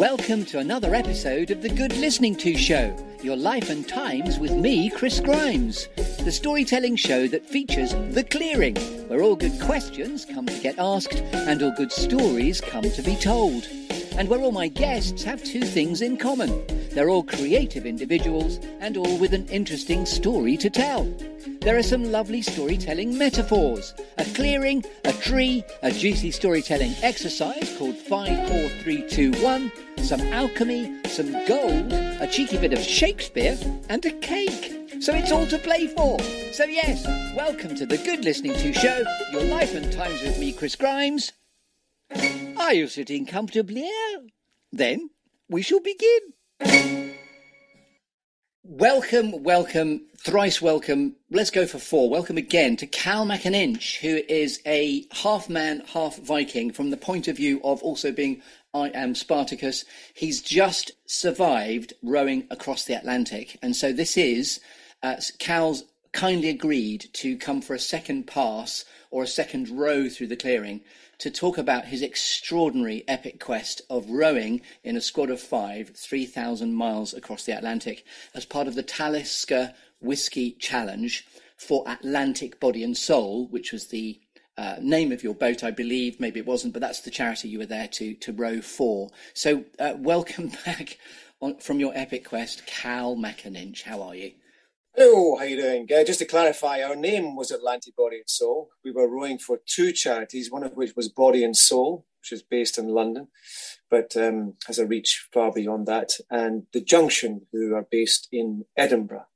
Welcome to another episode of The Good Listening To Show, your life and times with me, Chris Grimes, the storytelling show that features The Clearing, where all good questions come to get asked and all good stories come to be told. And where all my guests have two things in common. They're all creative individuals and all with an interesting story to tell. There are some lovely storytelling metaphors, a clearing, a tree, a juicy storytelling exercise called 5, 4, 3, 2, 1, some alchemy, some gold, a cheeky bit of Shakespeare, and a cake. So it's all to play for. So yes, welcome to The Good Listening To Show, your life and times with me, Chris Grimes. Are you sitting comfortably? Then we shall begin. Welcome, thrice welcome. Let's go for 4. Welcome again to Cal MacAninch, who is a half man, half Viking from the point of view of also being I am Spartacus. He's just survived rowing across the Atlantic. And so this is, Cal's kindly agreed to come for a second pass or a second row through the clearing to talk about his extraordinary epic quest of rowing in a squad of 5, 3,000 miles across the Atlantic as part of the Talisker Whiskey Challenge for Atlantic Body and Soul, which was the name of your boat, I believe. Maybe it wasn't, but that's the charity you were there to row for. So welcome back from your epic quest, Cal MacAninch. How are you? Hello, how you doing? Just to clarify, our name was Atlantic Body and Soul. We were rowing for 2 charities, one of which was Body and Soul, which is based in London, but has a reach far beyond that, and The Junction, who are based in Edinburgh.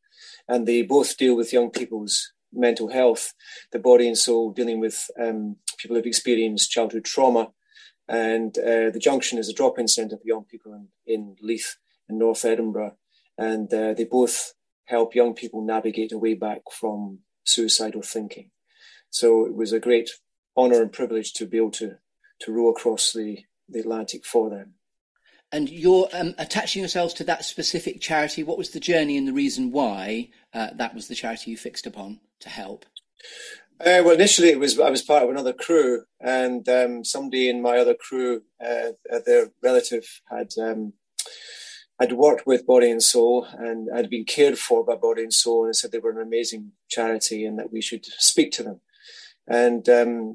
And they both deal with young people's mental health. The Body and Soul dealing with people who've experienced childhood trauma, and The Junction is a drop-in centre for young people in Leith, in North Edinburgh. And they both help young people navigate a way back from suicidal thinking. So it was a great honour and privilege to be able to row across the Atlantic for them. And you're attaching yourselves to that specific charity. What was the journey and the reason why that was the charity you fixed upon to help? Well, initially I was part of another crew, and somebody in my other crew, their relative I'd worked with Body and Soul and I'd been cared for by Body and Soul, and said they were an amazing charity and that we should speak to them. And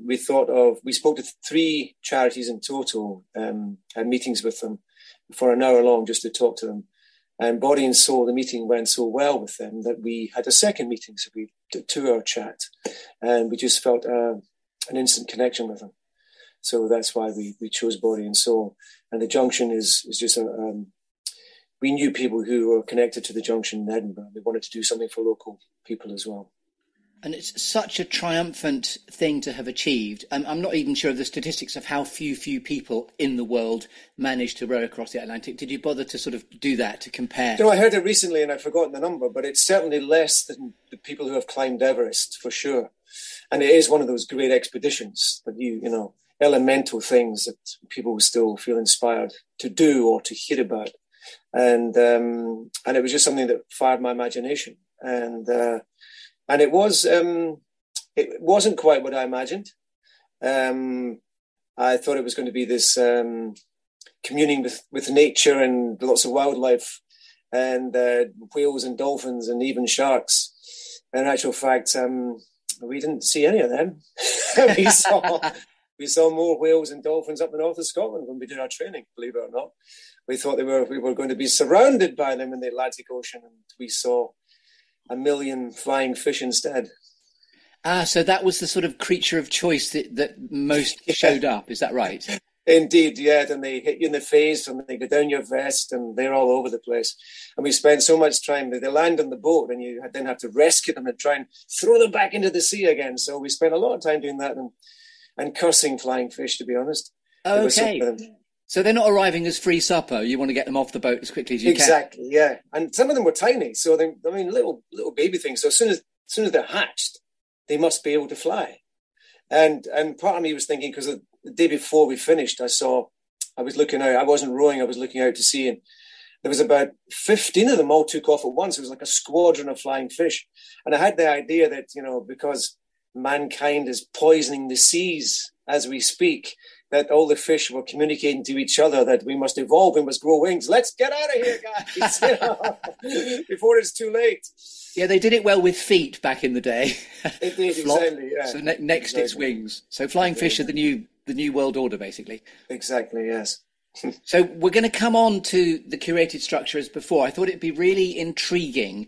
we spoke to 3 charities in total, had meetings with them for an hour long just to talk to them. And Body and Soul, the meeting went so well with them that we had a second meeting, so we did a 2-hour chat, and we just felt an instant connection with them. So that's why we chose Body and Soul. And The Junction is just we knew people who were connected to The Junction in Edinburgh. They wanted to do something for local people as well. And it's such a triumphant thing to have achieved. I'm not even sure of the statistics of how few people in the world manage to row across the Atlantic. Did you bother to sort of do that, to compare? I heard it recently and I've forgotten the number, but it's certainly less than the people who have climbed Everest, for sure. And it is one of those great expeditions that elemental things that people still feel inspired to do or to hear about. And it was just something that fired my imagination, and it wasn't quite what I imagined. I thought it was going to be this communing with nature and lots of wildlife and whales and dolphins and even sharks. In actual fact, we didn't see any of them. we saw more whales and dolphins up the north of Scotland when we did our training, believe it or not. We thought we were going to be surrounded by them in the Atlantic Ocean, and we saw 1 million flying fish instead. So that was the sort of creature of choice that most showed up, is that right? Indeed, yeah. And they hit you in the face and they go down your vest and they're all over the place. And we spent so much time, they land on the boat and you then have to rescue them and try and throw them back into the sea again. So we spent a lot of time doing that and cursing flying fish, to be honest. Okay. So they're not arriving as free supper. You want to get them off the boat as quickly as you can. Exactly, yeah. And some of them were tiny. So little baby things. So as soon as they're hatched, they must be able to fly. And part of me was thinking, because the day before we finished, I was looking out. I wasn't rowing. I was looking out to sea, and there was about 15 of them all took off at once. It was like a squadron of flying fish. And I had the idea that, because mankind is poisoning the seas as we speak, that all the fish were communicating to each other that we must evolve, we must grow wings. Let's get out of here, guys, before it's too late. Yeah, they did it well with feet back in the day. It did, exactly, yeah. So next it's wings. So flying fish are the new world order, basically. Exactly, yes. So we're going to come on to the curated structure as before. I thought it'd be really intriguing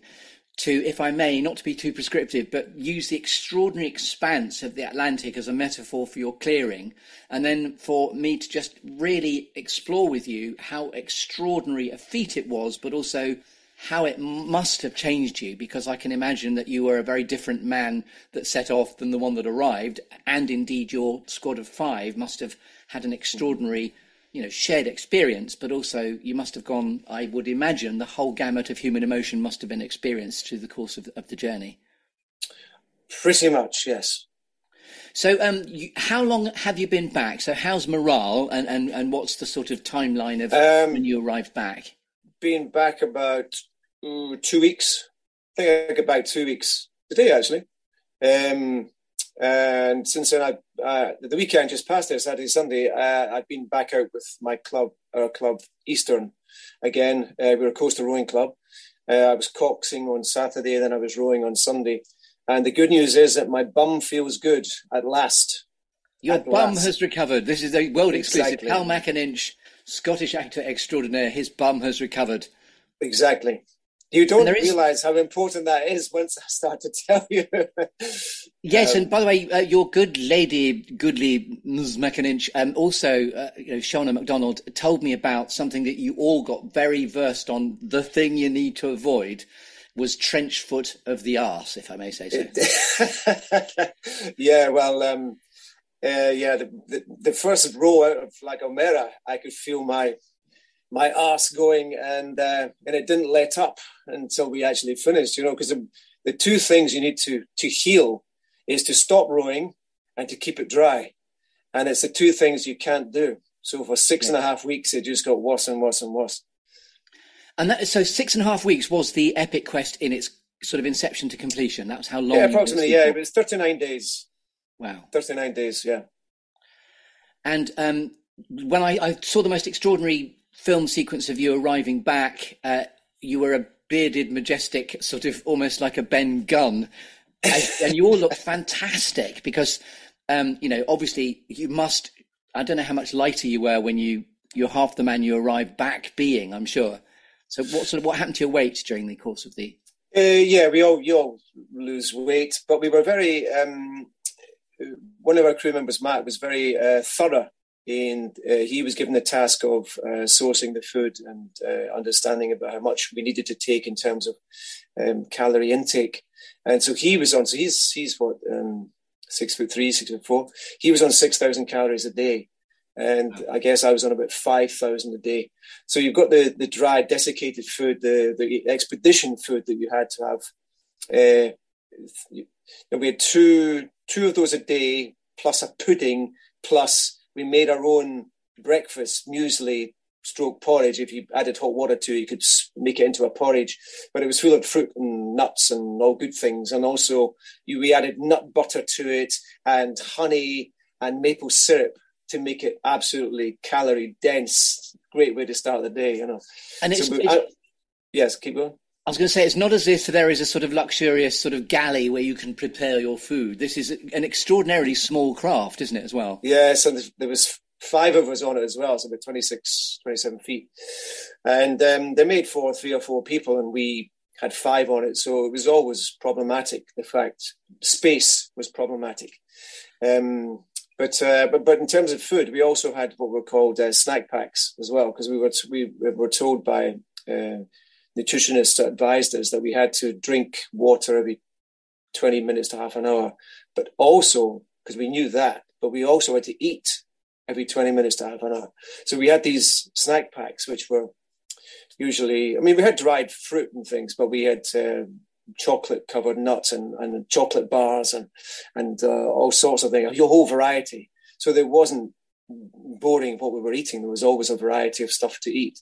to, if I may, not to be too prescriptive, but use the extraordinary expanse of the Atlantic as a metaphor for your clearing, and then for me to just really explore with you how extraordinary a feat it was, but also how it must have changed you, because I can imagine that you were a very different man that set off than the one that arrived, and indeed your squad of 5 must have had an extraordinary shared experience, but also you must have gone, I would imagine, the whole gamut of human emotion must have been experienced through the course of the journey. Pretty much, yes. So how long have you been back? So how's morale and what's the sort of timeline of when you arrived back? Been back about 2 weeks. I think I got back 2 weeks today, actually. And since then, the weekend just passed there, Saturday, Sunday, I've been back out with our club, Eastern, again. We're a coastal rowing club. I was coxing on Saturday, then I was rowing on Sunday. And the good news is that my bum feels good at last. Your bum has recovered. This is a world exclusive. Exactly. Cal MacAninch, Scottish actor extraordinaire, his bum has recovered. Exactly. You don't realise how important that is once I start to tell you. Yes, and by the way, your good lady, goodly Ms. MacAninch, also, Shauna MacDonald, told me about something that you all got very versed on. The thing you need to avoid was trench foot of the arse, if I may say so. Yeah, well, the first row out of La Gomera, I could feel my arse going, and it didn't let up until we actually finished, because the two things you need to heal is to stop rowing and to keep it dry. And it's the two things you can't do. So for 6.5 weeks, it just got worse and worse and worse. And so 6.5 weeks was the epic quest in its sort of inception to completion. That was how long? Yeah, approximately, yeah. It was 39 days. Wow. 39 days, yeah. And when I saw the most extraordinary film sequence of you arriving back, you were a bearded, majestic, sort of almost like a Ben Gunn, and you all looked fantastic because, obviously you must. I don't know how much lighter you were when you're half the man you arrived back being, I'm sure. So what happened to your weight during the course of the? You all lose weight, but we were very. One of our crew members, Matt, was very thorough. And he was given the task of sourcing the food and understanding about how much we needed to take in terms of calorie intake. And so he was on. So he's what 6'3", 6'4". He was on 6,000 calories a day, and I guess I was on about 5,000 a day. So you've got the dry, desiccated food, the expedition food that you had to have. We had two of those a day, plus a pudding, plus. We made our own breakfast, muesli / porridge. If you added hot water to it, you could make it into a porridge. But it was full of fruit and nuts and all good things. And also we added nut butter to it and honey and maple syrup to make it absolutely calorie dense. Great way to start the day, And yes, keep going. I was going to say, it's not as if there is a sort of luxurious sort of galley where you can prepare your food. This is an extraordinarily small craft, isn't it, as well? Yes, and there was 5 of us on it as well, so about 26, 27 feet. And they made for 3 or 4 people, and we had 5 on it, so it was always problematic. The fact space was problematic. But in terms of food, we also had what were called snack packs as well, because we were told by nutritionists advised us that we had to drink water every 20 minutes to half an hour, but also, because we knew that, but we also had to eat every 20 minutes to half an hour. So we had these snack packs, which were usually, we had dried fruit and things, but we had chocolate-covered nuts and chocolate bars and all sorts of things, a whole variety. So there wasn't boring what we were eating. There was always a variety of stuff to eat.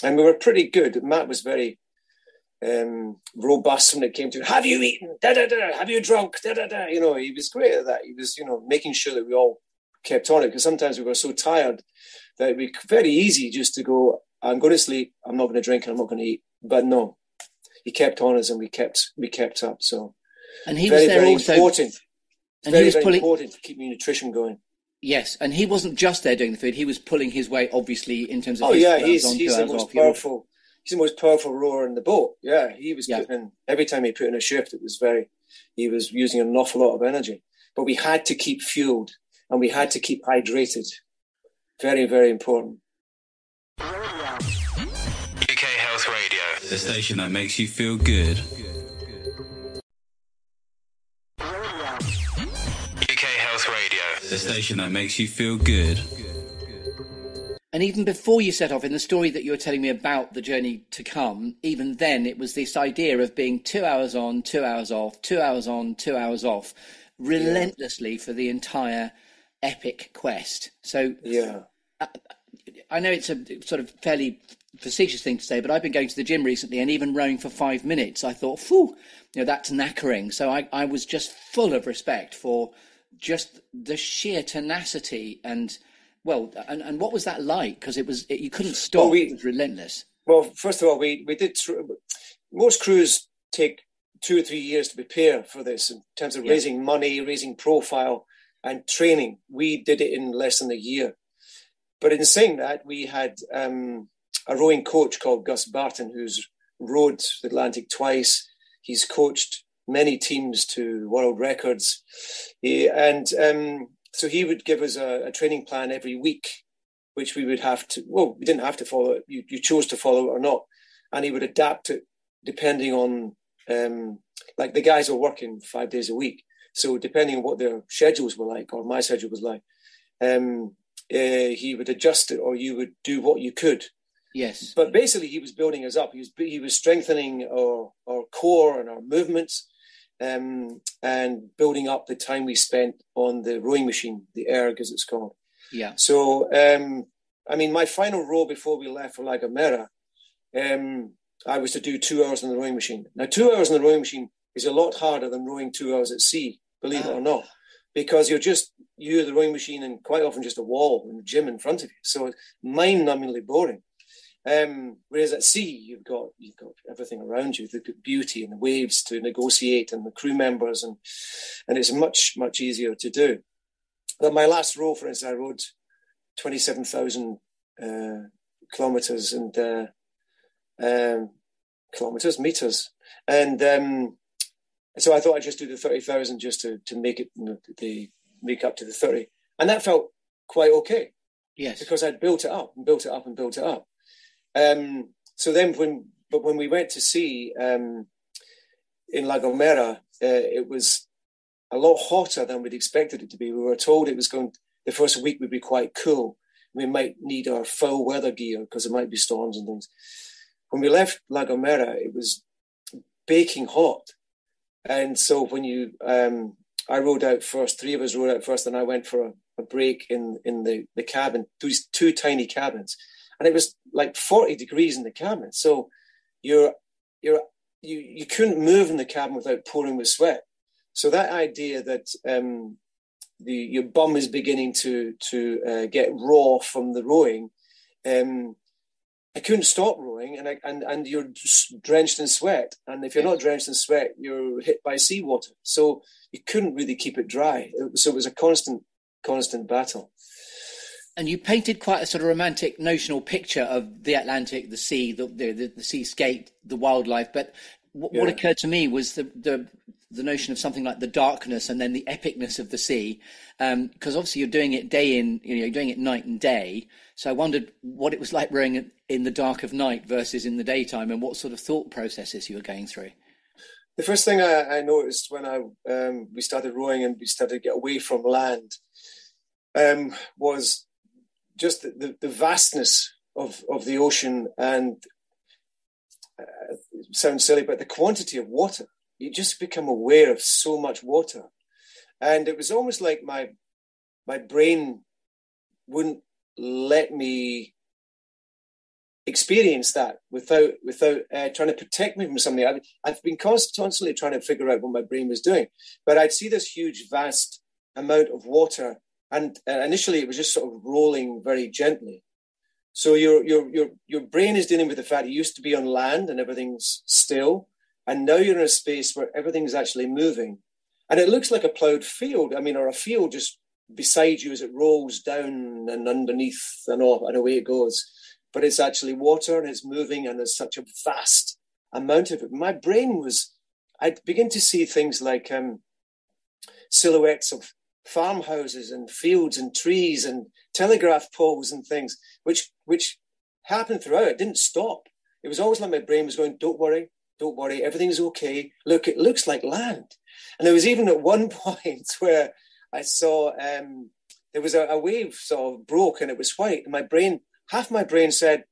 And we were pretty good. Matt was very robust when it came to, have you eaten? Da, da, da. Have you drunk? Da, da, da. He was great at that. He was, making sure that we all kept on it, because sometimes we were so tired that it'd be very easy just to go, I'm going to sleep, I'm not going to drink, and I'm not going to eat. But no, he kept on us, and we kept up. So, and he was there very also important. And he was pulling, important to keep your nutrition going. Yes, and he wasn't just there doing the food. He was pulling his weight, obviously, in terms of. He's the most powerful. He's the most powerful rower in the boat. Yeah, he was putting in, every time he put in a shift, he was using an awful lot of energy. But we had to keep fueled, and we had to keep hydrated. Very, very important. UK Health Radio, the station that makes you feel good. UK Health Radio, the station that makes you feel good. And even before you set off, in the story that you were telling me about the journey to come, even then it was this idea of being 2 hours on, 2 hours off, 2 hours on, 2 hours off, relentlessly for the entire epic quest. So I know it's a sort of fairly facetious thing to say, but I've been going to the gym recently, and even rowing for 5 minutes, I thought, phew, that's knackering. So I was just full of respect for just the sheer tenacity and what was that like? Because you couldn't stop. It was relentless. Well, first of all, we did. Most crews take 2 or 3 years to prepare for this in terms of raising money, raising profile, and training. We did it in less than a year. But in saying that, we had a rowing coach called Gus Barton, who's rowed the Atlantic twice. He's coached many teams to world records. So he would give us a training plan every week, which we would have to, we didn't have to follow it. You chose to follow it or not. And he would adapt it depending on, like the guys were working 5 days a week. So depending on what their schedules were like, or my schedule was like, he would adjust it, or you would do what you could. Yes. But basically he was building us up. He was strengthening our core and our movements. And building up the time we spent on the rowing machine, the erg as it's called. Yeah. So, my final row before we left for La Gomera, I was to do 2 hours on the rowing machine. Now, 2 hours on the rowing machine is a lot harder than rowing 2 hours at sea, believe it or not, because you're the rowing machine, and quite often just a wall and a gym in front of you. So it's mind-numbingly boring. Whereas at sea, you've got everything around you, the beauty and the waves to negotiate, and the crew members, and it's much, much easier to do. But my last row, for instance, I rowed 27,000 kilometers and meters. And so I thought I'd just do the 30,000 just to make it, make up to the 30. And that felt quite okay. Yes. Because I'd built it up and built it up and built it up. So then when we went to sea in La Gomera, it was a lot hotter than we'd expected it to be. We were told the first week would be quite cool. We might need our full weather gear because there might be storms and things. When we left La Gomera, it was baking hot. And so when I rowed out first, 3 of us rowed out first, and I went for a break in the cabin, these 2 tiny cabins. And it was like 40 degrees in the cabin. So you couldn't move in the cabin without pouring with sweat. So that idea that your bum is beginning to get raw from the rowing, I couldn't stop rowing, and you're drenched in sweat. And if you're not drenched in sweat, you're hit by seawater. So you couldn't really keep it dry. So it was a constant battle. And you painted quite a sort of romantic, notional picture of the Atlantic, the sea, the seascape, the wildlife. But what occurred to me was the notion of something like the darkness and then the epicness of the sea. Because obviously you're doing it day in, you're doing it night and day. So I wondered what it was like rowing in the dark of night versus in the daytime, and what sort of thought processes you were going through. The first thing I noticed when we started rowing and we started to get away from land was just the vastness of the ocean, and it sounds silly, but the quantity of water. You just become aware of so much water. And it was almost like my brain wouldn't let me experience that without trying to protect me from something. I've been constantly trying to figure out what my brain was doing. But I'd see this huge, vast amount of water And initially it was just sort of rolling very gently. So your brain is dealing with the fact you used to be on land and everything's still, and now you're in a space where everything's actually moving. And it looks like a ploughed field, or a field just beside you as it rolls down and underneath and away it goes. But it's actually water and it's moving, and there's such a vast amount of it. My brain I'd begin to see things like silhouettes of farmhouses and fields and trees and telegraph poles and things, which happened throughout. It didn't stop. It was always like my brain was going, don't worry, everything's okay. Look, it looks like land. And there was even at one point where I saw there was a wave sort of broke and it was white, and half my brain said,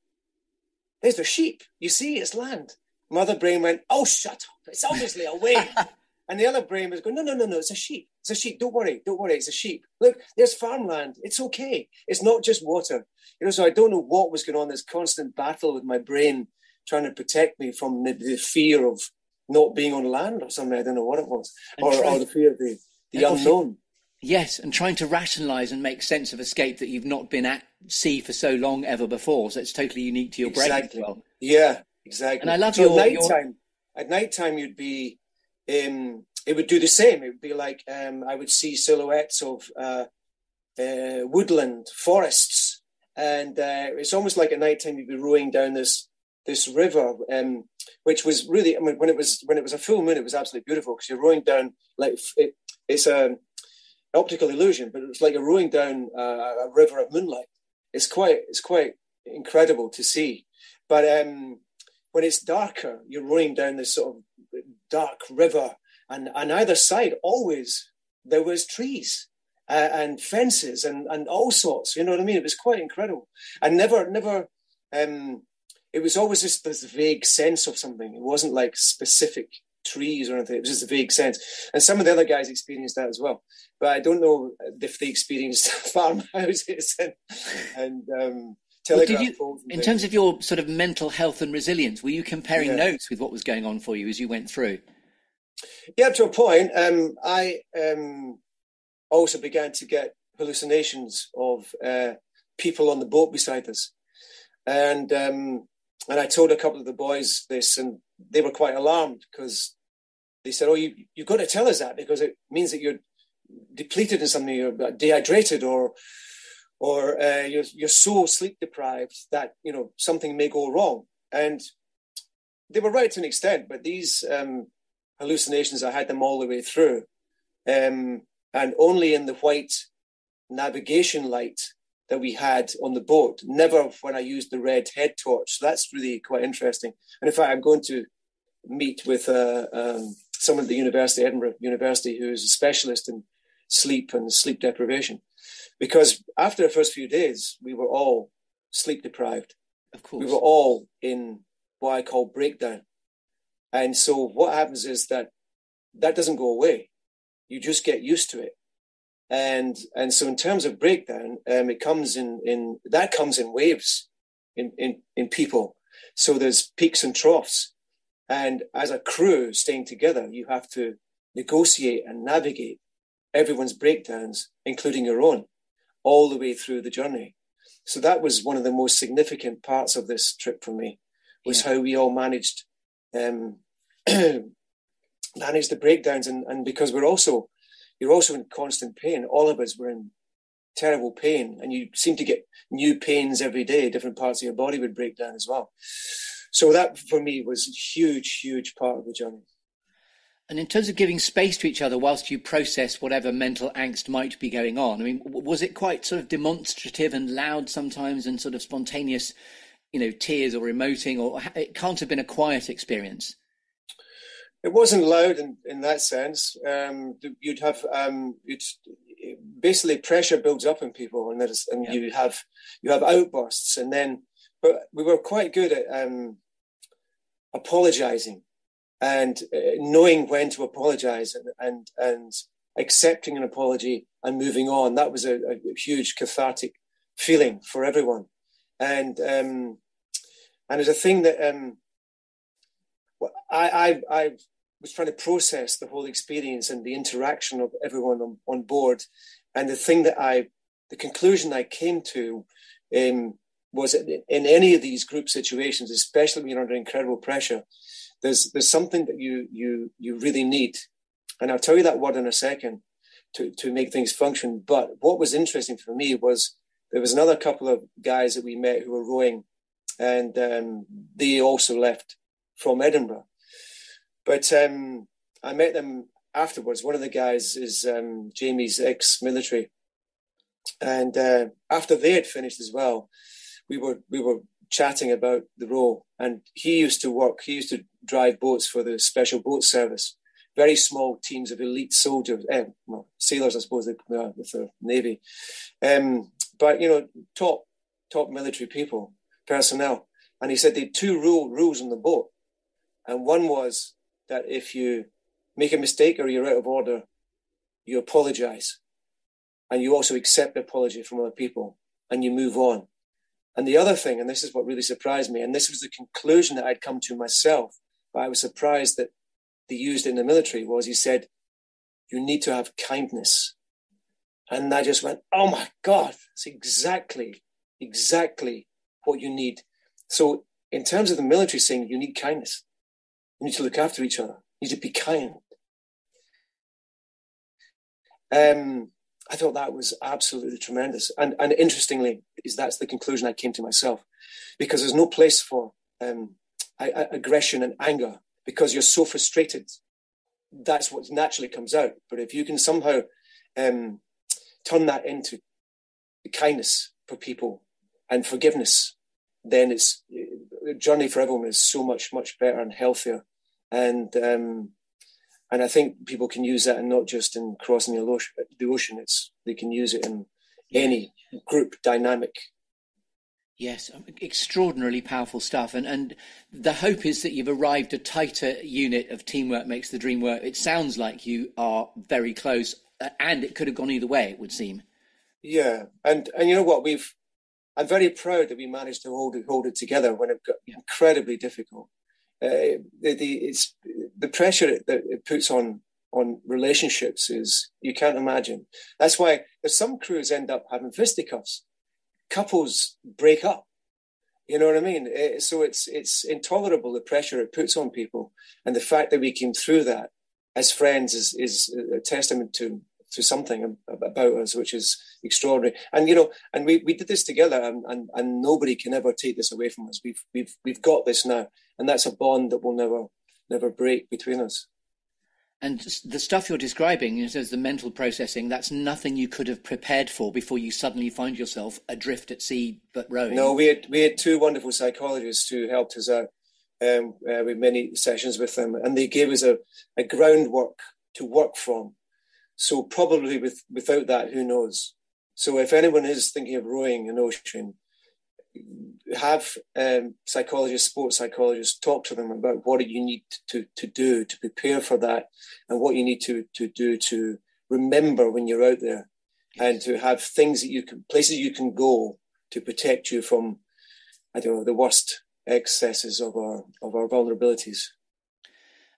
there's the sheep, you see, it's land. My other brain went, oh, shut up, it's obviously a wave. And the other brain was going, no, it's a sheep. It's a sheep. Don't worry, it's a sheep. Look, there's farmland. It's okay. It's not just water. So I don't know what was going on, this constant battle with my brain trying to protect me from the fear of not being on land or something. I don't know what it was. Or the fear of the unknown. Yes, and trying to rationalise and make sense of escape that you've not been at sea for so long ever before. So it's totally unique to your brain as well. Yeah, exactly. And I love at nighttime you'd be... it would do the same. It would be like I would see silhouettes of woodland, forests, and it's almost like at nighttime you'd be rowing down this river, which was really, when it was a full moon, it was absolutely beautiful because you're rowing down like it's an optical illusion, but it was like you're rowing down a river of moonlight. It's quite incredible to see, but when it's darker, you're rowing down this sort of dark river, and on either side always there was trees and fences and all sorts, you know what I mean? It was quite incredible. And never it was always just this vague sense of something. It wasn't like specific trees or anything. It was just a vague sense. And some of the other guys experienced that as well, but I don't know if they experienced farmhouses and telegraph poles. In terms of your sort of mental health and resilience, were you comparing notes with what was going on for you as you went through? Yeah, to a point. I also began to get hallucinations of people on the boat beside us, and I told a couple of the boys this, and they were quite alarmed because they said, "Oh, you've got to tell us that because it means that you're depleted in something, you're dehydrated, or you're so sleep deprived that something may go wrong." And they were right to an extent, but these hallucinations, I had them all the way through, and only in the white navigation light that we had on the boat, never when I used the red head torch. So that's really quite interesting. And in fact, I'm going to meet with someone at the University, Edinburgh University, who is a specialist in sleep and sleep deprivation, because after the first few days, we were all sleep deprived. Of course. We were all in what I call breakdown. And so what happens is that doesn't go away. You just get used to it. And so in terms of breakdown, it comes in waves in people. So there's peaks and troughs. And as a crew staying together, you have to negotiate and navigate everyone's breakdowns, including your own, all the way through the journey. So that was one of the most significant parts of this trip for me, was how we all managed manage the breakdowns, and because you're also in constant pain. All of us were in terrible pain, and you seem to get new pains every day. Different parts of your body would break down as well. So that for me was a huge part of the journey. And in terms of giving space to each other whilst you process whatever mental angst might be going on, I mean, was it quite sort of demonstrative and loud sometimes, and sort of spontaneous, tears or emoting, or it can't have been a quiet experience? It wasn't loud in that sense. You'd have basically pressure builds up in people, and you have outbursts, but we were quite good at apologizing and knowing when to apologize and accepting an apology and moving on. That was a huge cathartic feeling for everyone, and it's a thing that I've was trying to process the whole experience and the interaction of everyone on board. And the conclusion I came to was in any of these group situations, especially when you're under incredible pressure, there's something that you really need. And I'll tell you that word in a second to make things function. But what was interesting for me was there was another couple of guys that we met who were rowing, and they also left from Edinburgh. But I met them afterwards. One of the guys is Jamie's ex-military. And after they had finished as well, we were chatting about the row. And he used to drive boats for the Special Boat Service. Very small teams of elite soldiers, sailors, I suppose, with the Navy. But, top military people, personnel. And he said they had two rules on the boat. And one was that if you make a mistake or you're out of order, you apologize. And you also accept the apology from other people and you move on. And the other thing, and this is what really surprised me, and this was the conclusion that I'd come to myself, but I was surprised that they used it in the military, was he said, you need to have kindness. And I just went, oh my God, that's exactly what you need. So in terms of the military saying, you need kindness. You need to look after each other. You need to be kind. I thought that was absolutely tremendous. And interestingly, that's the conclusion I came to myself, because there's no place for aggression and anger, because you're so frustrated. That's what naturally comes out. But if you can somehow turn that into kindness for people and forgiveness, then the journey for everyone is so much better and healthier. And I think people can use that, and not just in crossing the ocean. They can use it in any group dynamic. Yes, extraordinarily powerful stuff. And the hope is that you've arrived at a tighter unit of teamwork makes the dream work. It sounds like you are very close, and it could have gone either way, it would seem. Yeah, and you know what? I'm very proud that we managed to hold it together when it got incredibly difficult. It's the pressure that it puts on relationships is, you can't imagine. That's why there's some crews end up having fisticuffs. Couples break up. You know what I mean? So it's intolerable, the pressure it puts on people, and the fact that we came through that as friends is a testament to something about us, which is extraordinary. And and we did this together, and nobody can ever take this away from us. We've got this now, and that's a bond that will never break between us. And the stuff you're describing, as the mental processing, that's nothing you could have prepared for before you suddenly find yourself adrift at sea but rowing. No, we had two wonderful psychologists who helped us out with many sessions with them, and they gave us a groundwork to work from. So probably without that, who knows? So if anyone is thinking of rowing an ocean, have psychologists, sports psychologists, talk to them about what you need to do to prepare for that, and what you need to do to remember when you're out there, and to have things that places you can go to protect you from, the worst excesses of our vulnerabilities.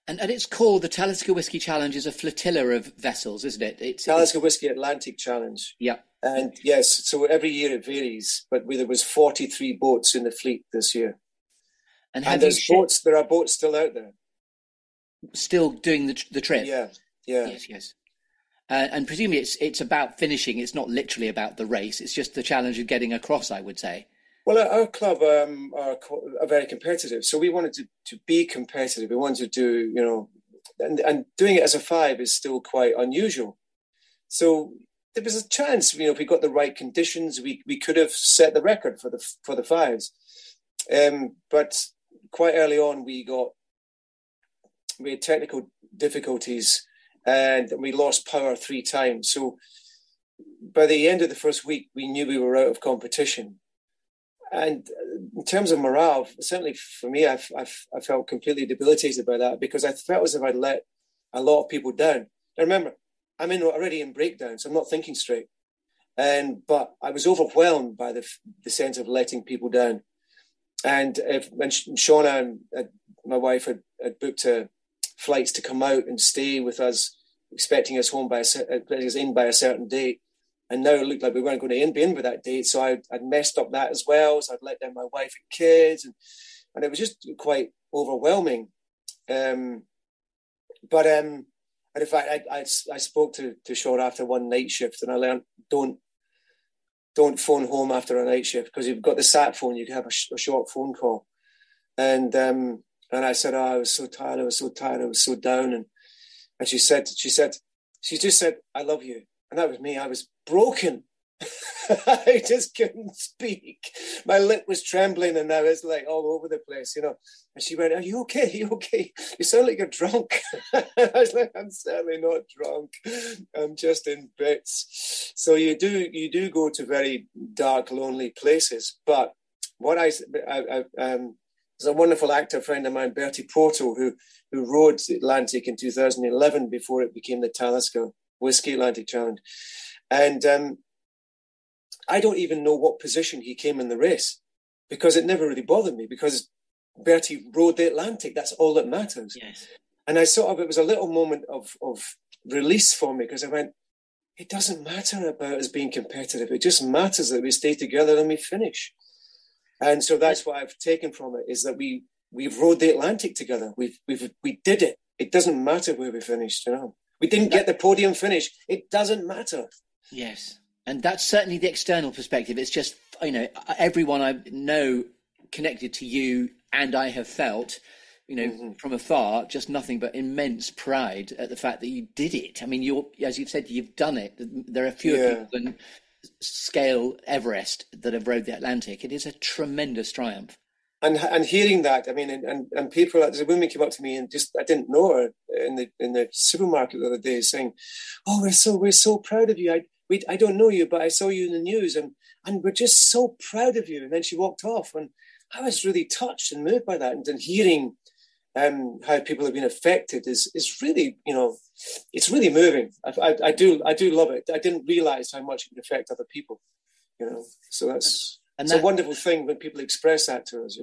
And at its core, the Talisker Whisky Challenge is a flotilla of vessels, isn't it? It's Talisker Whisky Atlantic Challenge. Yeah. And yes, so every year it varies, but there was 43 boats in the fleet this year. And there are boats still out there. Still doing the trip? Yeah. Yes. And presumably it's about finishing. It's not literally about the race. It's just the challenge of getting across, I would say. Well, our club are very competitive, so we wanted to be competitive. We wanted to do, and doing it as a five is still quite unusual. So there was a chance, if we got the right conditions, we could have set the record for the fives. But quite early on, we had technical difficulties, and we lost power 3 times. So by the end of the first week, we knew we were out of competition. And in terms of morale, certainly for me, I felt completely debilitated by that, because I felt as if I'd let a lot of people down. Now remember, I'm already in breakdown, so I'm not thinking straight. But I was overwhelmed by the sense of letting people down. And when Shauna, my wife, had booked a flights to come out and stay with us, expecting us home by a certain date. And now it looked like we weren't going to be in by that date. So I'd messed up that as well. So I'd let down my wife and kids. And it was just quite overwhelming. And in fact, I spoke to Sean after one night shift, and I learned, don't phone home after a night shift, because you've got the sat phone, you can have a short phone call. And I said, oh, I was so tired, I was so down. And she just said, I love you. And that was me. I was broken. I just couldn't speak. My lip was trembling and I was like all over the place, And she went, are you okay? Are you okay? You sound like you're drunk. I was like, I'm certainly not drunk. I'm just in bits. So you do go to very dark, lonely places. But there's a wonderful actor friend of mine, Bertie Porto, who rode the Atlantic in 2011 before it became the Talisker Whiskey Atlantic Challenge. And I don't even know what position he came in the race, because it never really bothered me, because Bertie rode the Atlantic. That's all that matters. Yes. And it was a little moment of release for me, because I went, it doesn't matter about us being competitive. It just matters that we stay together and we finish. And so that's what I've taken from it, is that we've rode the Atlantic together. We did it. It doesn't matter where we finished, We didn't get the podium finish. It doesn't matter. Yes. And that's certainly the external perspective. It's just, everyone I know connected to you, and I have felt, from afar, just nothing but immense pride at the fact that you did it. I mean, as you've said, you've done it. There are fewer people than scale Everest that have rode the Atlantic. It is a tremendous triumph. And hearing that, I mean, and people, there's a woman came up to me and I didn't know her in the supermarket the other day, saying, "Oh, we're so proud of you. I don't know you, but I saw you in the news, and we're just so proud of you." And then she walked off, and I was really touched and moved by that. And then hearing how people have been affected is really, it's really moving. I do love it. I didn't realize how much it would affect other people, So it's a wonderful thing when people express that to us,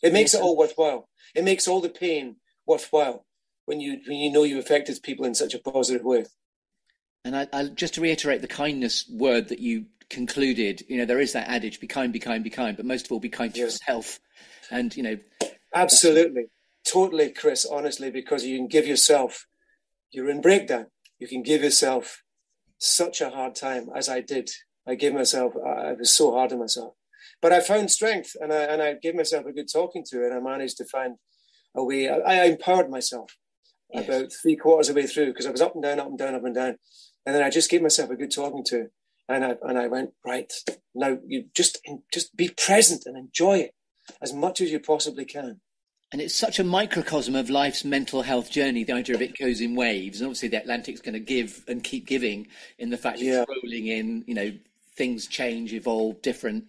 It makes it all worthwhile. It makes all the pain worthwhile when you know you affected people in such a positive way. And I just to reiterate the kindness word that you concluded, there is that adage, be kind, but most of all, be kind to yourself. And, Absolutely. Totally, Chris, honestly, because you can give yourself, you're in breakdown. You can give yourself such a hard time, as I did. I was so hard on myself. But I found strength, and I gave myself a good talking to, and I managed to find a way. I empowered myself about 3/4 of the way through, because I was up and down. And then I just gave myself a good talking to, and I went, right, now you just be present and enjoy it as much as you possibly can. And it's such a microcosm of life's mental health journey. The idea of it goes in waves, and obviously the Atlantic's going to give and keep giving in the fact it's rolling in, things change, evolve, different.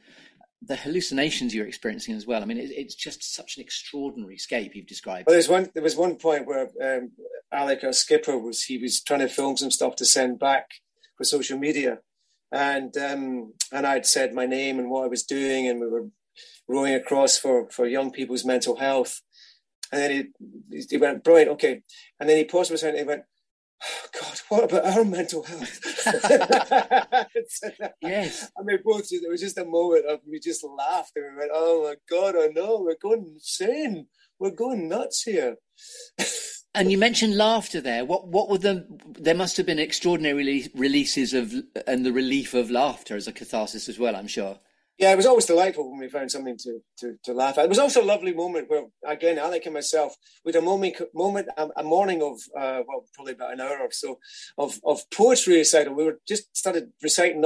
The hallucinations you're experiencing as well. I mean, it's just such an extraordinary escape you've described. Well, there was one point where Alec, our skipper, was trying to film some stuff to send back for social media, and I'd said my name and what I was doing, and we were rowing across for young people's mental health, and then he went, brilliant, okay, and then he paused for a second and he went, oh God, what about our mental health? Yes. I mean, both, there was just a moment of, we just laughed and we went, oh my God, I know, we're going insane. We're going nuts here. And you mentioned laughter there. What were there must have been extraordinary releases and the relief of laughter as a catharsis as well, I'm sure. Yeah, it was always delightful when we found something to laugh at. It was also a lovely moment where, again, Alec and myself, with a morning of, probably about an hour or so, of poetry recital. We just started reciting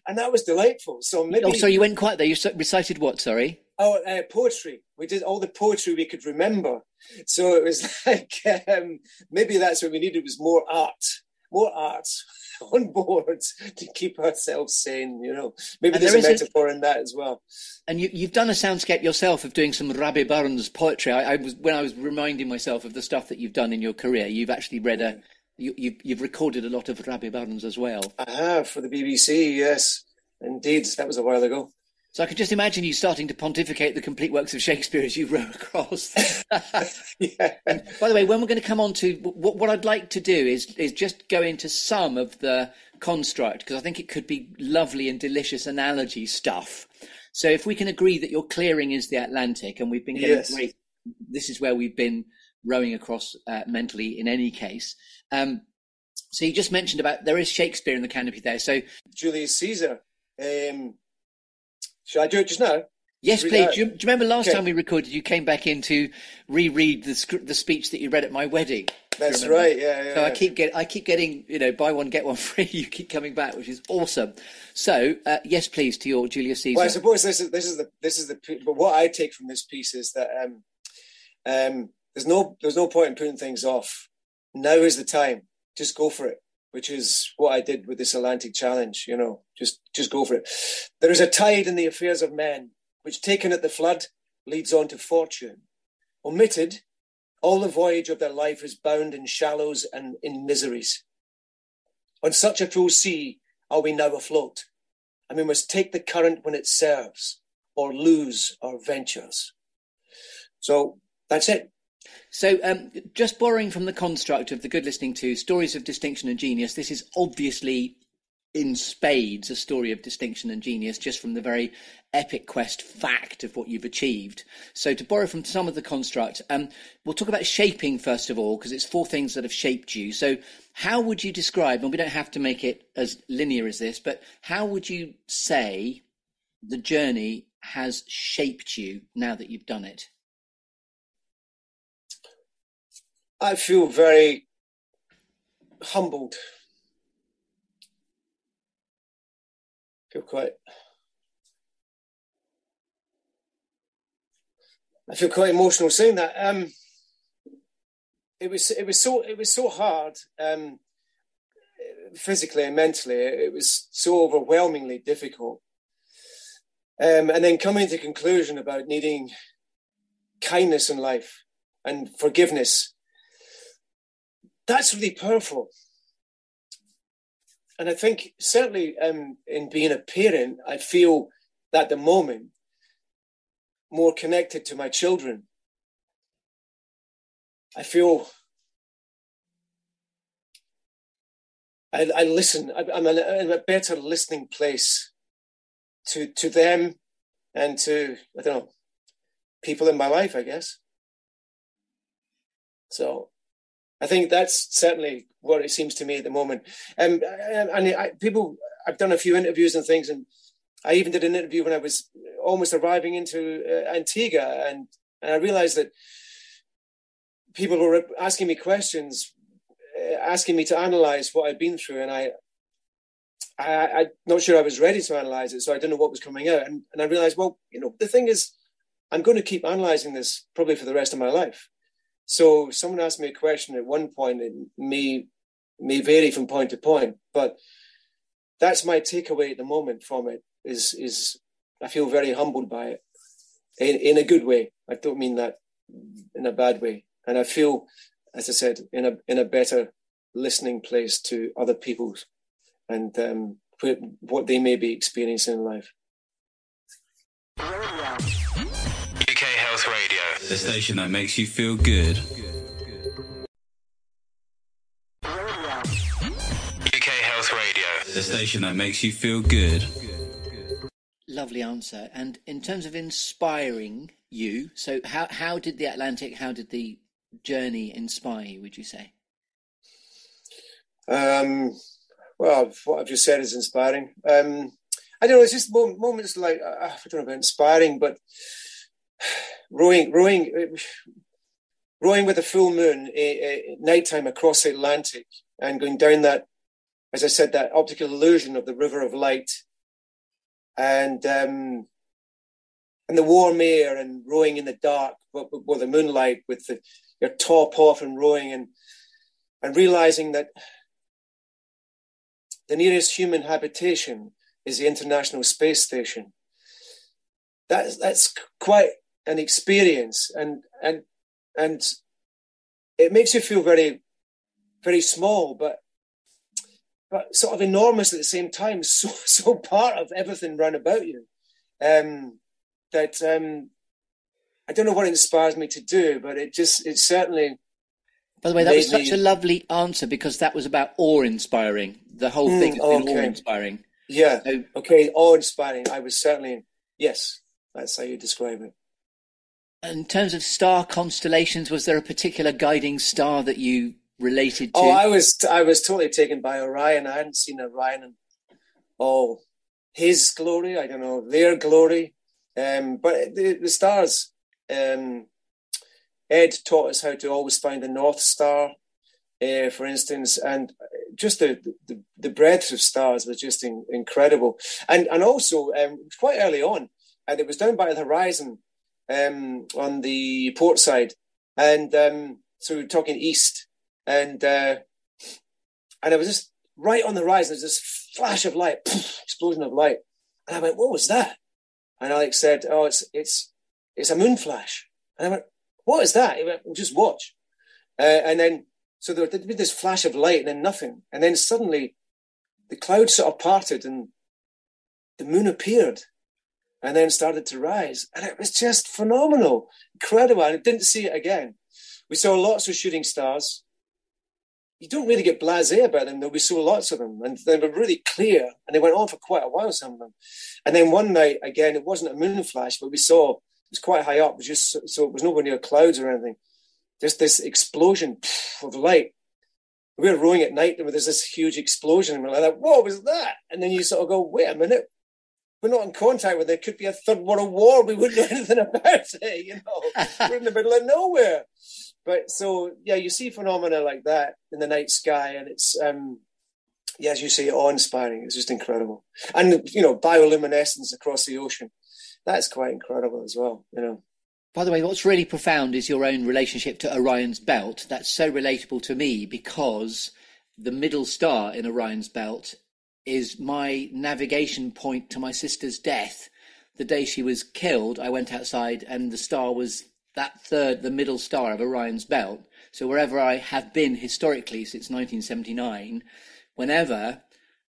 and that was delightful. So maybe... Oh, sorry, you went quiet there. You recited what, sorry? Oh, poetry. We did all the poetry we could remember. So it was like, maybe that's what we needed, was more art on board to keep ourselves sane, Maybe there's a metaphor in that as well. And you've done a soundscape yourself of doing some Rabbie Burns poetry. When I was reminding myself of the stuff that you've done in your career, you've actually read you've recorded a lot of Rabbie Burns as well. I have, for the BBC, yes, indeed. That was a while ago. So I can just imagine you starting to pontificate the complete works of Shakespeare as you row across. Yeah. And by the way, when we're going to come on to what I'd like to do is just go into some of the construct, because I think it could be lovely and delicious analogy stuff. So if we can agree that your clearing is the Atlantic, and we've been getting great, this is where we've been rowing across mentally in any case. So you just mentioned about there is Shakespeare in the canopy there. So Julius Caesar. Should I do it just now? Yes, please. Do you remember last time we recorded, you came back in to reread the speech that you read at my wedding? That's right. Yeah. So I keep getting, buy one get one free. You keep coming back, which is awesome. So yes, please, to your Julius Caesar. Well, I suppose this is the. But what I take from this piece is that there's no point in putting things off. Now is the time. Just go for it. Which is what I did with this Atlantic challenge. Just go for it. There is a tide in the affairs of men, which taken at the flood leads on to fortune. Omitted, all the voyage of their life is bound in shallows and in miseries. On such a cruel sea are we now afloat, and we must take the current when it serves, or lose our ventures. So that's it. So just borrowing from the construct of the good listening to stories of distinction and genius, this is obviously in spades a story of distinction and genius, just from the very epic quest fact of what you've achieved. So to borrow from some of the construct, we'll talk about shaping first of all, because it's 4 things that have shaped you. So how would you describe, and we don't have to make it as linear as this, but how would you say the journey has shaped you now that you've done it? I feel very humbled. I feel quite emotional saying that. It was so hard, physically and mentally. It was so overwhelmingly difficult. And then coming to the conclusion about needing kindness in life and forgiveness. That's really powerful. And I think certainly in being a parent, I feel at the moment more connected to my children. I feel I listen. I'm in a better listening place to them and to, I don't know, people in my life, I guess. So I think that's certainly what it seems to me at the moment. And I've done a few interviews and things, and I even did an interview when I was almost arriving into Antigua, and I realized that people were asking me questions, asking me to analyze what I'd been through, and I'm not sure I was ready to analyze it, so I didn't know what was coming out. And I realized, well, the thing is, I'm going to keep analyzing this probably for the rest of my life. So someone asked me a question at one point, it may vary from point to point, but that's my takeaway at the moment from it, is I feel very humbled by it in a good way. I don't mean that in a bad way. And I feel, as I said, in a better listening place to other people and what they may be experiencing in life. UK Health Radio, the station that makes you feel good. UK Health Radio, the station that makes you feel good. Lovely answer. And in terms of inspiring you, so how did the Atlantic, how did the journey inspire you, would you say? Well, what I've just said is inspiring. I don't know, it's just moments like, I don't know about inspiring, but rowing with a full moon at nighttime across the Atlantic and going down that, as I said, that optical illusion of the river of light, and the warm air, and rowing in the dark with the moonlight, with your top off and rowing, and realizing that the nearest human habitation is the International Space Station. That's quite an experience, and it makes you feel very, very small, but sort of enormous at the same time. So part of everything round about you, that I don't know what inspires me to do, but it certainly. By the way, that was such a lovely answer, because that was about awe-inspiring. The whole thing has been awe-inspiring. Yeah. So, okay, awe-inspiring. I was certainly, yes, that's how you describe it. In terms of star constellations, was there a particular guiding star that you related to? Oh, I was totally taken by Orion. I hadn't seen Orion in his glory. I don't know, their glory. But the stars, Ed taught us how to always find the North Star, for instance, and just the breadth of stars was just incredible. And also quite early on, and it was down by the horizon on the port side, and so we were talking east, and it was just right on the horizon. There's this flash of light, explosion of light, and I went, "What was that?" And Alex said, "Oh, it's a moon flash." And I went, "What is that?" He went, "Well, just watch." And then, so there'd be this flash of light and then nothing. And then suddenly the clouds sort of parted and the moon appeared and then started to rise. And it was just phenomenal, incredible. And I didn't see it again. We saw lots of shooting stars. You don't really get blasé about them, though. We saw lots of them, and they were really clear. And they went on for quite a while, some of them. And then one night, again, it wasn't a moon flash, but we saw, it was quite high up, so it was nowhere near clouds or anything. Just this explosion of light. We were rowing at night, and there's this huge explosion, and we're like, "What was that?" And then you sort of go, "Wait a minute, we're not in contact with it. There could be a third world war. We wouldn't know anything about it, you know. We're in the middle of nowhere." But so, yeah, you see phenomena like that in the night sky, and it's, as you say, awe-inspiring. It's just incredible. And, you know, bioluminescence across the ocean. That's quite incredible as well, you know. By the way, what's really profound is your own relationship to Orion's belt. That's so relatable to me, because the middle star in Orion's belt is my navigation point to my sister's death. The day she was killed, I went outside and the star was the middle star of Orion's belt. So wherever I have been historically since 1979, whenever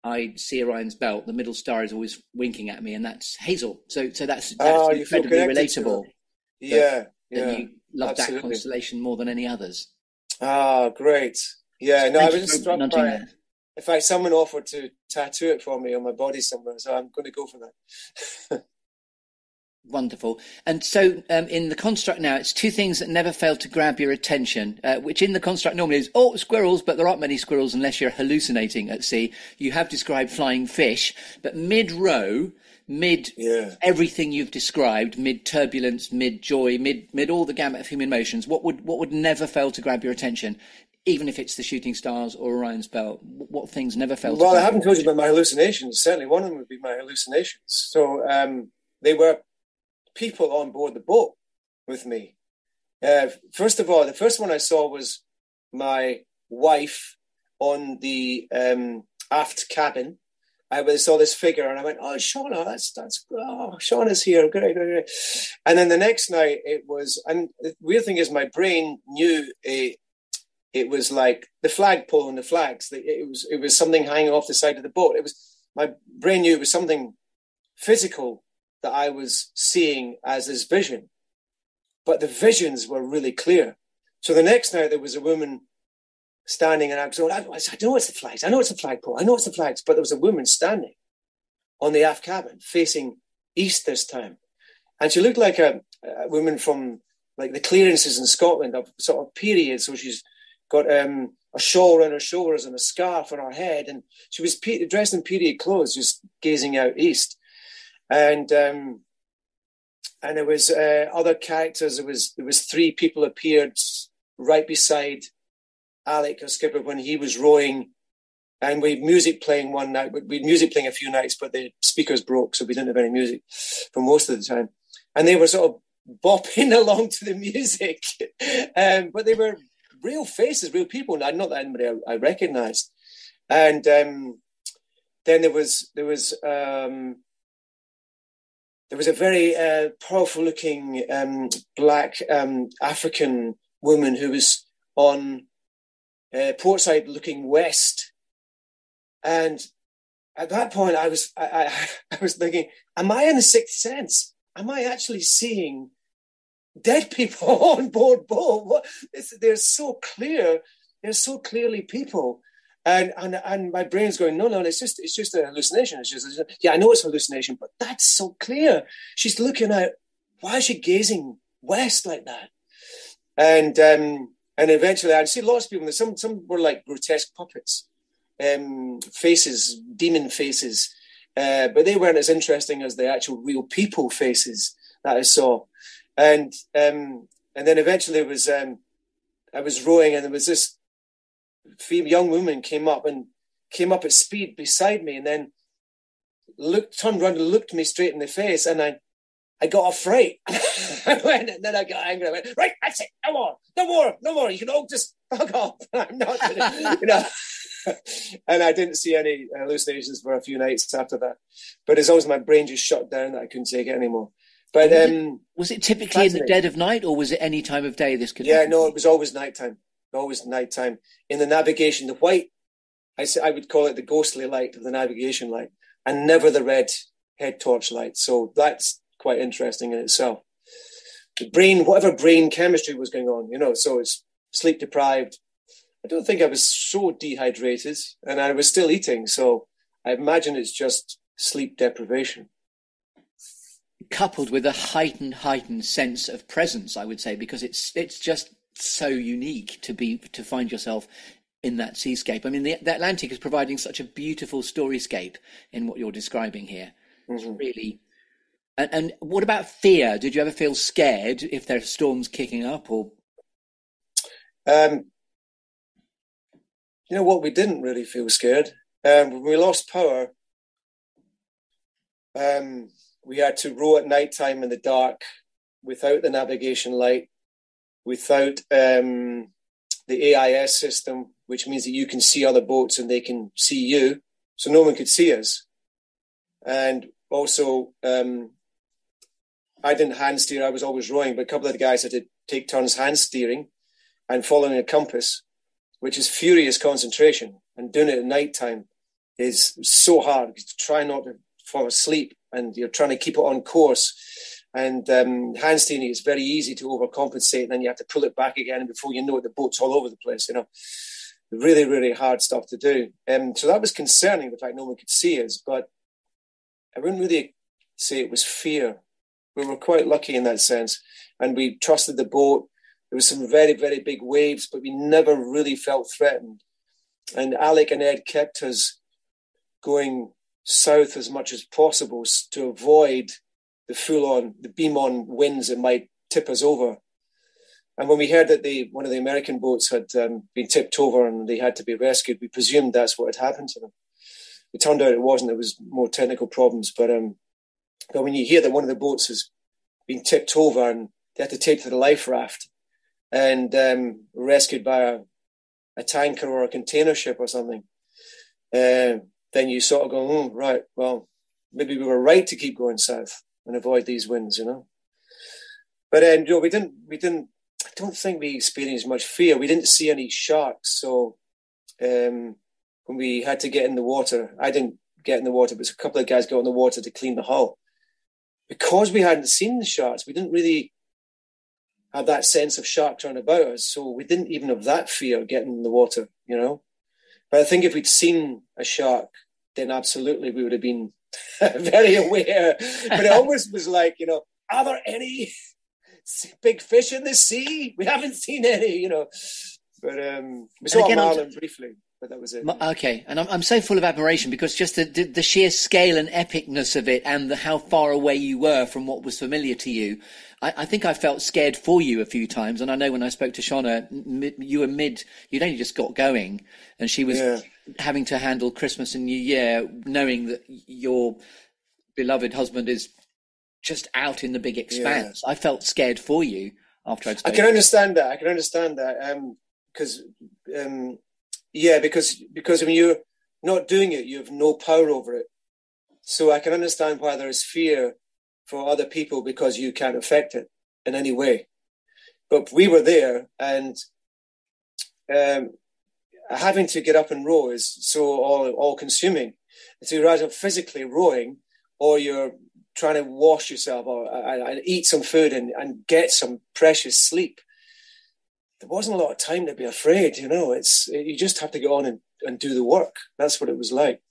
I see Orion's belt, the middle star is always winking at me, and that's Hazel. So that's incredibly relatable. Yeah. You love that constellation more than any others. Ah, great. Yeah, no, I was just struck by it. In fact, someone offered to tattoo it for me on my body somewhere, so I'm going to go for that. Wonderful. And so in the construct now, it's two things that never fail to grab your attention, which in the construct normally is, squirrels, but there aren't many squirrels unless you're hallucinating at sea. You have described flying fish, but mid-row, everything you've described, mid-turbulence, mid-joy, mid all the gamut of human emotions, what would never fail to grab your attention? Even if it's the shooting stars or Orion's belt, what things never fail to grab your attention? Well, I haven't told you about my hallucinations. Certainly one of them would be my hallucinations. So they were people on board the boat with me. First of all, the first one I saw was my wife on the aft cabin. I saw this figure and I went, "Oh, Shauna, that's Shauna's here, great. And then the next night it was, and the weird thing is my brain knew it was like the flagpole and the flags. It was something hanging off the side of the boat. My brain knew it was something physical that I was seeing as this vision, but the visions were really clear. So the next night there was a woman standing, and I was going, "I know it's the flags. I know it's the flagpole. I know it's the flags." But there was a woman standing on the aft cabin, facing east this time, and she looked like a woman from like the clearances in Scotland of sort of period. So she's got a shawl around her shoulders and a scarf on her head, and she was dressed in period clothes, just gazing out east. And there was other characters. There was three people appeared right beside Alec, our skipper, when he was rowing, and we had music playing one night. We had music playing a few nights, but the speakers broke, so we didn't have any music for most of the time. And they were sort of bopping along to the music, but they were real faces, real people, not that anybody I recognised. And then there was a very powerful-looking black African woman who was on portside looking west. And at that point, I was thinking, am I in a sixth sense? Am I actually seeing dead people on board boat? They're so clear. They're so clearly people. And my brain's going, no, it's just a hallucination. Yeah, I know it's a hallucination, but that's so clear. She's looking out. Why is she gazing west like that? And eventually I'd see lots of people. Some were like grotesque puppets, faces, demon faces, but they weren't as interesting as the actual real people faces that I saw. And then eventually it was I was rowing, and there was this young woman came up at speed beside me, and then turned around and looked me straight in the face, and I got a fright. I went, and then I got angry. I went, right, that's it, no more. You can all just fuck off. I'm not gonna, And I didn't see any hallucinations for a few nights after that. But as long as my brain just shut down, I couldn't take it anymore. But was it typically in the dead of night, or was it any time of day this could happen? No, it was always nighttime. Always nighttime. In the navigation, the white, I would call it the ghostly light of the navigation light, and never the red head torch light. So that's quite interesting in itself. The brain, whatever brain chemistry was going on, so it's sleep deprived. I don't think I was so dehydrated, and I was still eating. So I imagine it's just sleep deprivation. Coupled with a heightened sense of presence, I would say, because it's just so unique to find yourself in that seascape. I mean, the Atlantic is providing such a beautiful storyscape in what you're describing here. It's really. And what about fear? Did you ever feel scared if there are storms kicking up? Or we didn't really feel scared. When we lost power, we had to row at nighttime in the dark, without the navigation light, without the AIS system, which means that you can see other boats and they can see you. So no one could see us. And also, I didn't hand steer. I was always rowing, but a couple of the guys had to take turns hand steering and following a compass, which is furious concentration. And doing it at nighttime is so hard, because to try not to fall asleep, and you're trying to keep it on course. And hand steering is very easy to overcompensate, and then you have to pull it back again, and before you know it, the boat's all over the place. Really, really hard stuff to do. So that was concerning, the fact no one could see us. But I wouldn't really say it was fear. We were quite lucky in that sense, and we trusted the boat. There was some very, very big waves, but we never really felt threatened. And Alec and Ed kept us going south as much as possible to avoid the beam-on winds that might tip us over. And when we heard that one of the American boats had been tipped over and they had to be rescued, we presumed that's what had happened to them. It turned out it wasn't. It was more technical problems. But when you hear that one of the boats has been tipped over and they had to take to the life raft and rescued by a tanker or a container ship or something, then you sort of go, right, well, maybe we were right to keep going south and avoid these winds, But we didn't. I don't think we experienced much fear. We didn't see any sharks. So when we had to get in the water, I didn't get in the water, but a couple of guys got in the water to clean the hull. Because we hadn't seen the sharks, we didn't really have that sense of sharks around about us. So we didn't even have that fear of getting in the water, But I think if we'd seen a shark, then absolutely we would have been very aware. But it always was like, are there any big fish in the sea? We haven't seen any, But we saw marlin briefly, but that was it. Okay, and I'm so full of admiration, because just the sheer scale and epicness of it, and how far away you were from what was familiar to you. I think I felt scared for you a few times, and I know when I spoke to Shona, you'd only just got going, and she was having to handle Christmas and New Year, knowing that your beloved husband is just out in the big expanse. I felt scared for you after I'd spoken. I can understand that. Because when you're not doing it, you have no power over it. So I can understand why there is fear for other people, because you can't affect it in any way. But we were there, and having to get up and row is so all-consuming. And so you're either physically rowing or you're trying to wash yourself and eat some food and get some precious sleep. There wasn't a lot of time to be afraid, you just have to go on and do the work. That's what it was like.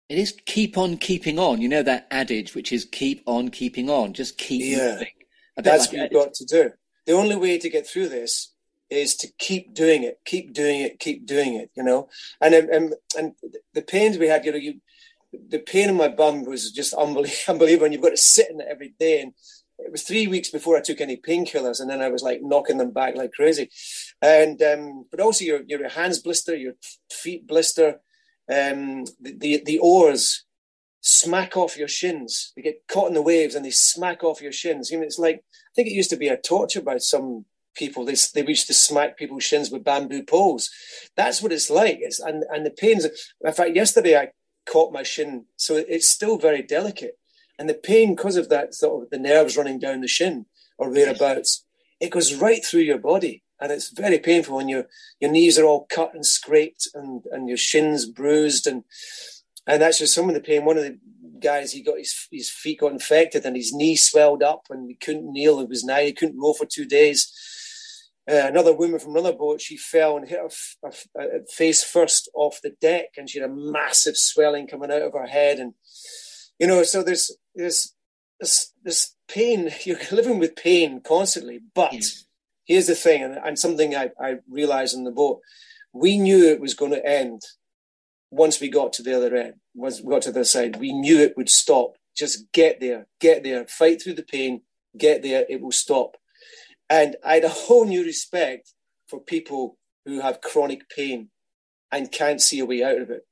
It is keep on keeping on. You know that adage, which is keep on keeping on. Just keep moving. That's what you've got to do. The only way to get through this is to keep doing it, keep doing it, keep doing it, And the pains we had, the pain in my bum was just unbelievable. And you've got to sit in it every day. And it was 3 weeks before I took any painkillers, and then I was like knocking them back like crazy. And but also your hands blister, your feet blister, the oars smack off your shins. They get caught in the waves and they smack off your shins. It's like, I think it used to be a torture by some people. They used to smack people's shins with bamboo poles. That's what it's like. And the pains. In fact, yesterday I caught my shin, so it's still very delicate. And the pain, because of that sort of the nerves running down the shin or thereabouts, it goes right through your body. And it's very painful when your knees are all cut and scraped and your shins bruised. And that's just some of the pain. One of the guys, he got his feet got infected and his knee swelled up and he couldn't kneel. It was now he couldn't row for 2 days. Another woman from another boat, she fell and hit her face first off the deck, and she had a massive swelling coming out of her head. And so there's this pain. You're living with pain constantly. But here's the thing, and something I realized on the boat: we knew it was going to end once we got to the other end. Once we got to the other side, we knew it would stop. Just get there, fight through the pain, get there. It will stop. And I had a whole new respect for people who have chronic pain and can't see a way out of it.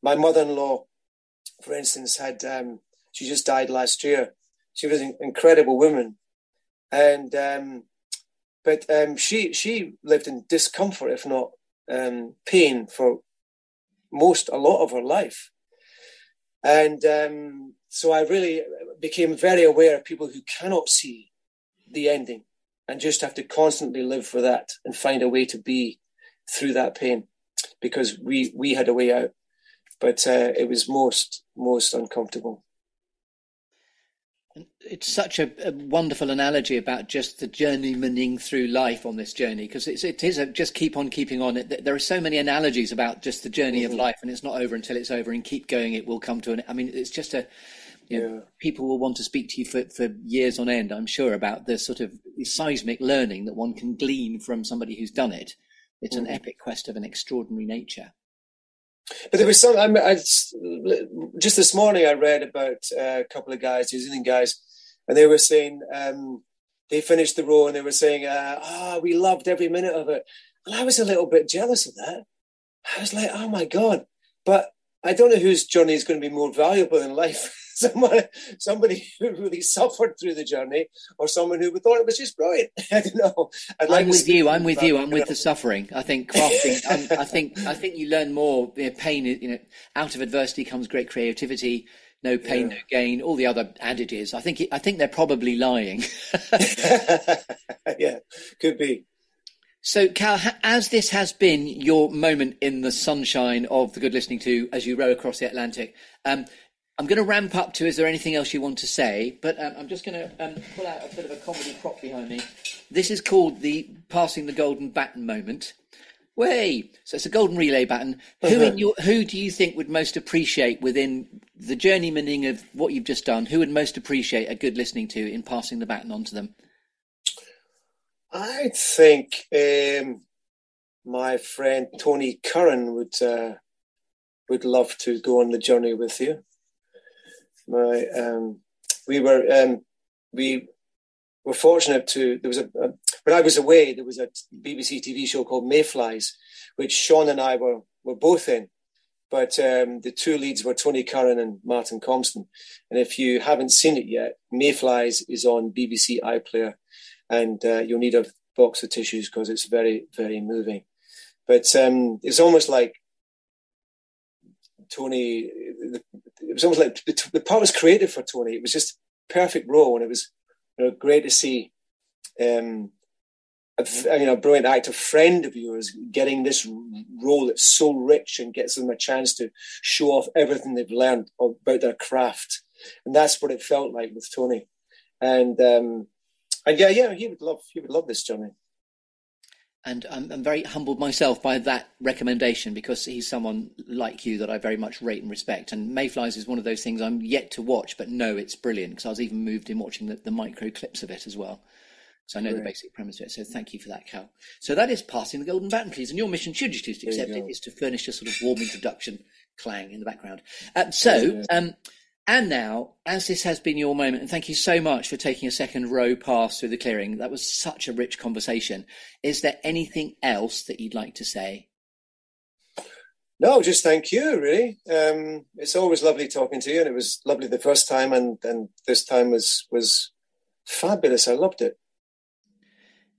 My mother-in-law, for instance, she just died last year. She was an incredible woman. And, but she lived in discomfort, if not pain, for a lot of her life. And so I really became very aware of people who cannot see the ending and just have to constantly live for that and find a way to be through that pain, because we had a way out, but it was most uncomfortable. It's such a wonderful analogy about just the journeymaning through life on this journey, because it is just keep on keeping on. There are so many analogies about just the journey of life, and it's not over until it's over, and keep going, it will come to an. I mean, it's just people will want to speak to you for years on end, I'm sure, about the sort of seismic learning that one can glean from somebody who's done it. It's an epic quest of an extraordinary nature. But there was some. Just this morning, I read about a couple of guys, New Zealand guys, and they were saying they finished the row and they were saying, we loved every minute of it. And I was a little bit jealous of that. I was like, oh my God. But I don't know whose journey is going to be more valuable in life. Somebody who really suffered through the journey, or someone who thought it was just brilliant. I don't know. I'm with you. I'm with the suffering. I think crafting. I think you learn more. Pain. Out of adversity comes great creativity. No pain, no gain. All the other adages. I think they're probably lying. Yeah, could be. So, Cal, as this has been your moment in the sunshine of the Good Listening To as you row across the Atlantic, I'm going to ramp up to, is there anything else you want to say? But I'm just going to pull out a bit of a comedy prop behind me. This is called the Passing the Golden Baton moment. Way! So it's a golden relay baton. Who do you think would most appreciate, within the journeymaning of what you've just done, who would most appreciate a Good Listening To in passing the baton on to them? I think my friend Tony Curran would love to go on the journey with you. We were fortunate to. There was when I was away, there was a BBC TV show called Mayflies, which Sean and I were both in. But the two leads were Tony Curran and Martin Compston. And if you haven't seen it yet, Mayflies is on BBC iPlayer, and you'll need a box of tissues because it's very, very moving. But it's almost like Tony. It was almost like the part was created for Tony. It was just perfect role, and it was great to see brilliant actor friend of yours getting this role that's so rich and gets them a chance to show off everything they've learned about their craft. And that's what it felt like with Tony. And he would love this, Johnny. And I'm very humbled myself by that recommendation, because he's someone like you that I very much rate and respect. And Mayflies is one of those things I'm yet to watch, but no, it's brilliant, because I was even moved in watching the micro clips of it as well. So I know the basic premise of it. So thank you for that, Cal. So that is passing the golden baton, please. And your mission, should you choose to accept it, is to furnish a sort of warm introduction clang in the background. And now, as this has been your moment, and thank you so much for taking a second row pass through the clearing. That was such a rich conversation. Is there anything else that you'd like to say? No, just thank you, really. It's always lovely talking to you, and it was lovely the first time, and this time was fabulous. I loved it.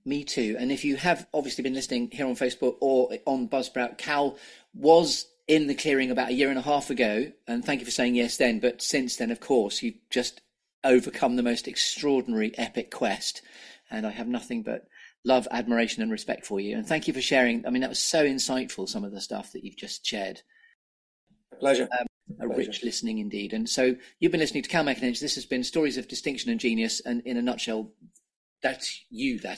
Me too. And if you have obviously been listening here on Facebook or on Buzzsprout, Cal was in the clearing about 1.5 years ago, and thank you for saying yes then. But since then, of course, you've just overcome the most extraordinary epic quest, and I have nothing but love, admiration and respect for you. And thank you for sharing. I mean, that was so insightful, some of the stuff that you've just shared. Pleasure. Rich listening indeed. And so you've been listening to Cal MacAninch. This has been Stories of Distinction and Genius, and in a nutshell, that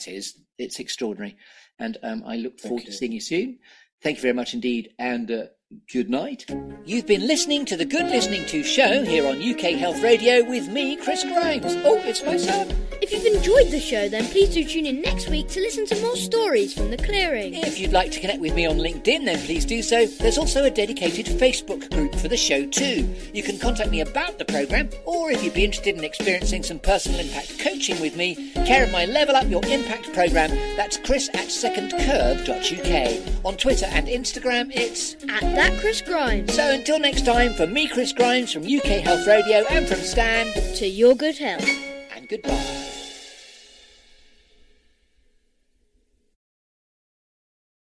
is, it's extraordinary. And I look forward to seeing you soon. Thank you very much indeed, and good night. You've been listening to the Good Listening To show here on UK Health Radio with me, Chris Grimes. Oh, it's my son. If you've enjoyed the show, then please do tune in next week to listen to more stories from the clearing. If you'd like to connect with me on LinkedIn, then please do so. There's also a dedicated Facebook group for the show too. You can contact me about the programme, or if you'd be interested in experiencing some personal impact coaching with me, care of my Level Up Your Impact programme, that's chris@secondcurve.uk. On Twitter and Instagram, it's @ThatChrisGrimes. So until next time, from me, Chris Grimes, from UK Health Radio, and from Stan, to your good health. and goodbye.